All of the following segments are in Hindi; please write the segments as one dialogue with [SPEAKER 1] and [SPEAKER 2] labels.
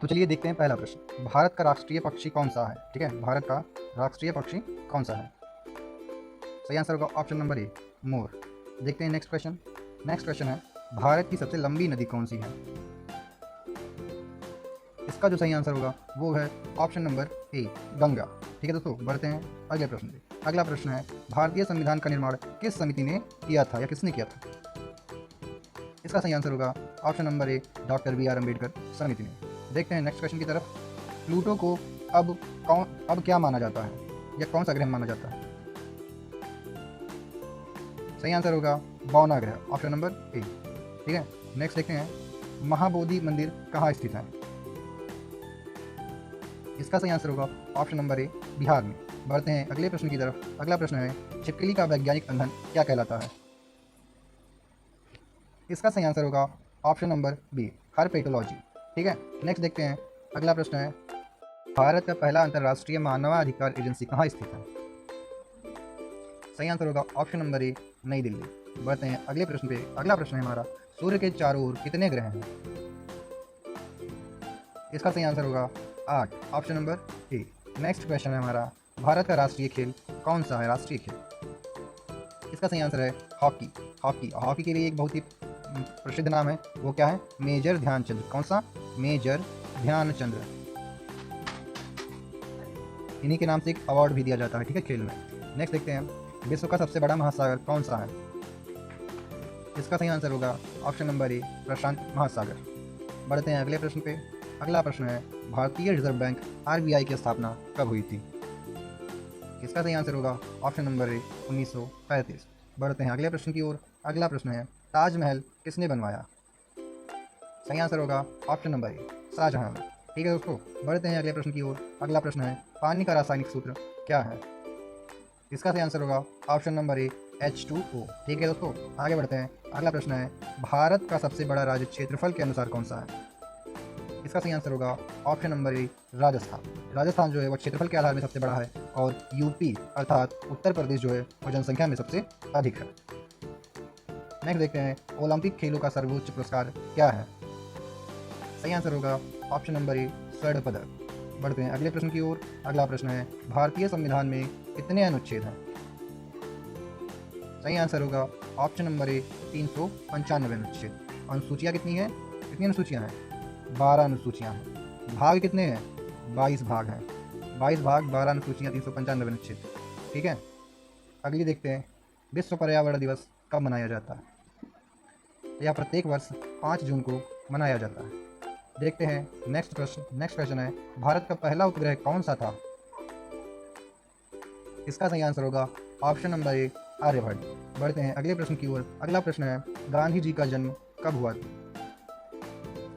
[SPEAKER 1] तो चलिए देखते हैं पहला प्रश्न। भारत का राष्ट्रीय पक्षी कौन सा है? ठीक है, भारत का राष्ट्रीय पक्षी कौन सा है? सही आंसर होगा ऑप्शन नंबर ए, मोर। देखते हैं नेक्स्ट क्वेश्चन। नेक्स्ट क्वेश्चन है, भारत की सबसे लंबी नदी कौन सी है? इसका जो सही आंसर होगा वो है ऑप्शन नंबर ए, गंगा। ठीक है दोस्तों, बढ़ते हैं अगले प्रश्न पे। अगला प्रश्न है, भारतीय संविधान का निर्माण किस समिति ने किया था या किसने किया था? इसका सही आंसर होगा option number A, doctor B R Ambedkar समिति ने। देखते हैं नेक्स्ट क्वेश्चन की तरफ। प्लूटो को अब क्या माना जाता है या कौन सा ग्रह माना जाता है? सही आंसर होगा बौना ग्रह, ऑप्शन नंबर ए। ठीक है, नेक्स्ट देखते हैं, महाबोधि मंदिर कहाँ स्थित है? इसका सही आंसर होगा ऑप्शन नंबर ए, बिहार में। बढ़ते हैं अगले प्रश्न की तरफ। अगला प्रश्न है, छिपकली का वैज्ञानिक ईंधन क्या कहलाता है? इसका सही आंसर होगा ऑप्शन नंबर बी, हर्पेटोलॉजी। ठीक है, नेक्स्ट देखते हैं। अगला प्रश्न है, भारत का पहला अंतर्राष्ट्रीय मानवाधिकार एजेंसी कहाँ स्थित है? सही आंसर होगा ऑप्शन नंबर ए, नई दिल्ली। बढ़ते हैं अगले प्रश्न पे। अगला प्रश्न है हमारा, सूर्य के चारों ओर कितने ग्रह हैं? इसका सही आंसर होगा 8, ऑप्शन नंबर ए। नेक्स्ट क्वेश्चन है हमारा, भारत का राष्ट्रीय खेल कौन सा है? राष्ट्रीय खेल, इसका सही आंसर है हॉकी। हॉकी हॉकी के लिए एक बहुत ही प्रसिद्ध नाम है, वो क्या है? मेजर ध्यानचंद। कौन सा? मेजर ध्यानचंद। इन्हीं के नाम से एक अवार्ड भी दिया जाता है, ठीक है, खेल में। नेक्स्ट देखते हैं, विश्व का सबसे बड़ा महासागर कौन सा है? इसका सही आंसर होगा ऑप्शन नंबर ए, प्रशांत महासागर। बढ़ते हैं अगले प्रश्न पे। अगला प्रश्न है, भारतीय रिजर्व बैंक आरबीआई की स्थापना कब हुई थी? इसका सही आंसर होगा ऑप्शन नंबर ए, 1935। बढ़ते हैं अगले प्रश्न की ओर। अगला प्रश्न है, ताजमहल किसने बनवाया? सही आंसर होगा ऑप्शन नंबर ए, शाहजहां ने। ठीक है दोस्तों, बढ़ते हैं अगले प्रश्न की ओर। अगला प्रश्न है, पानी का रासायनिक सूत्र क्या है? इसका सही आंसर होगा ऑप्शन नंबर ए, H2O। ठीक है दोस्तों, आगे बढ़ते हैं। अगला प्रश्न है, भारत का सबसे बड़ा राज्य क्षेत्रफल के अनुसार कौन सा है? इसका सही आंसर होगा ऑप्शन नंबर ए, राजस्थान। राजस्थान जो है वो क्षेत्रफल के आधार में सबसे बड़ा है, और यूपी अर्थात उत्तर प्रदेश जो है वो जनसंख्या में सबसे अधिक है। नेक्स्ट देखते हैं, ओलंपिक खेलों का सर्वोच्च पुरस्कार क्या है? सही आंसर होगा ऑप्शन नंबर ए, स्वर्ण पदक। बढ़ते हैं अगले प्रश्न की ओर। अगला प्रश्न है, भारतीय संविधान में कितने अनुच्छेद हैं? सही आंसर होगा ऑप्शन नंबर ए, 395 अनुच्छेद। अनुसूचियाँ कितनी हैं? कितनी अनुसूचियाँ हैं? 12 अनुसूचियाँ हैं। भाग कितने हैं? 22 भाग हैं। 22 भाग, 12 अनुसूचियाँ, 395 अनुच्छेद। ठीक है, अगली देखते हैं, विश्व पर्यावरण दिवस कब मनाया जाता है? यह प्रत्येक वर्ष 5 जून को मनाया जाता है। देखते हैं नेक्स्ट प्रश्न। नेक्स्ट क्वेश्चन है, भारत का पहला उपग्रह कौन सा था? इसका सही आंसर होगा ऑप्शन नंबर ए, आर्यभट्ट। बढ़ते हैं अगले प्रश्न की ओर। अगला प्रश्न है, गांधी जी का जन्म कब हुआ?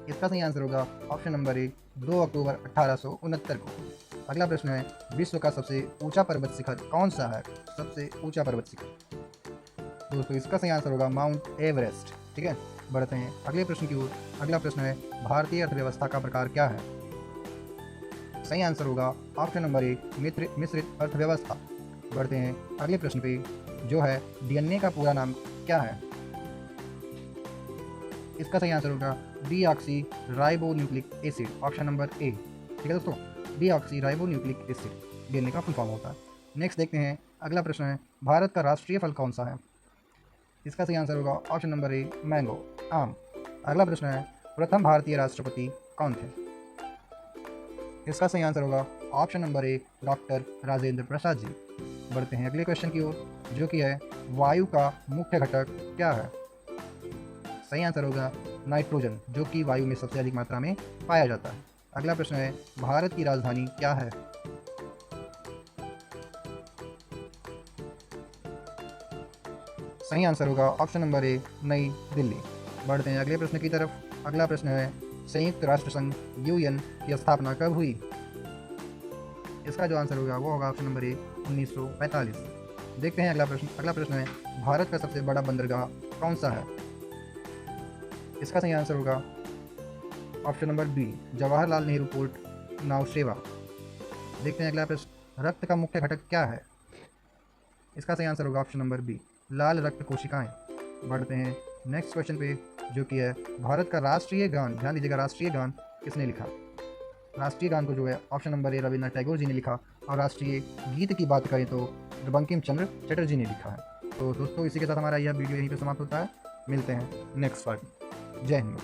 [SPEAKER 1] इसका सही आंसर होगा ऑप्शन नंबर ए, 2 अक्टूबर 1869 को। अगला प्रश्न है, विश्व का सबसे ऊंचा पर्वत शिखर कौन सा है? सबसे ऊंचा पर्वत शिखर दोस्तों, इसका सही आंसर होगा माउंट एवरेस्ट। ठीक है, बढ़ते हैं अगले प्रश्न की ओर। अगला प्रश्न है, भारतीय अर्थव्यवस्था का प्रकार क्या है? सही आंसर होगा ऑप्शन नंबर ए, मिश्रित अर्थव्यवस्था। बढ़ते हैं अगले प्रश्न पे, जो है डीएनए का पूरा नाम क्या है? इसका सही आंसर होगा deoxy ribonucleic acid, option number ए। ठीक है दोस्तों, डीऑक्सी राइबोन्यूक्लिक एसिड डीएनए का फुल फॉर्म होता है। नेक्स्ट देखते हैं, अगला प्रश्न है, भारत का राष्ट्रीय फल कौन सा है? इसका सही आंसर होगा ऑप्शन नंबर ए, मैंगो, आम। अगला प्रश्न है, प्रथम भारतीय राष्ट्रपति कौन थे? इसका सही आंसर होगा option number A, doctor Rajendra Prasad ji. बढ़ते हैं अगले क्वेश्चन की ओर, जो कि है, वायु का मुख्य घटक क्या है? सही आंसर होगा नाइट्रोजन, जो कि वायु में सबसे अधिक मात्रा में पाया जाता है। अगला प्रश्न है, भारत की राजधानी क्या है? सही आंसर होगा ऑप्शन नंबर ए, नई दिल्ली। बढ़ते हैं अगले प्रश्न की तरफ। अगला प्रश्न है, संयुक्त राष्ट्र संघ यूएन की स्थापना कब हुई? इसका जो आंसर होगा वो होगा ऑप्शन नंबर ए, 1945। देखते हैं अगला प्रश्न। अगला प्रश्न है, भारत का सबसे बड़ा बंदरगाह कौन सा है? इसका सही आंसर होगा option number B, Jawaharlal Nehru port Nhava Sheva. देखते हैं अगला प्रश्न, रक्त का मुख्य घटक क्या है? इसका सही आंसर होगा ऑप्शन नंबर बी, लाल रक्त कोशिकाएं। बढ़ते हैं नेक्स्ट क्वेश्चन पे, जो कि है, भारत का राष्ट्रीय गान, ध्यान दीजिएगा, राष्ट्रीय गान किसने लिखा? राष्ट्रीय गान को जो है option number A Rabindranath Tagore ji ने लिखा, और राष्ट्रीय गीत की बात करें तो बंकिम चंद्र चटर्जी ने लिखा है। तो दोस्तों इसी के साथ हमारा यह वीडियो यहीं पे समाप्त होता है। मिलते हैं नेक्स्ट पार्ट में। जय हिंद।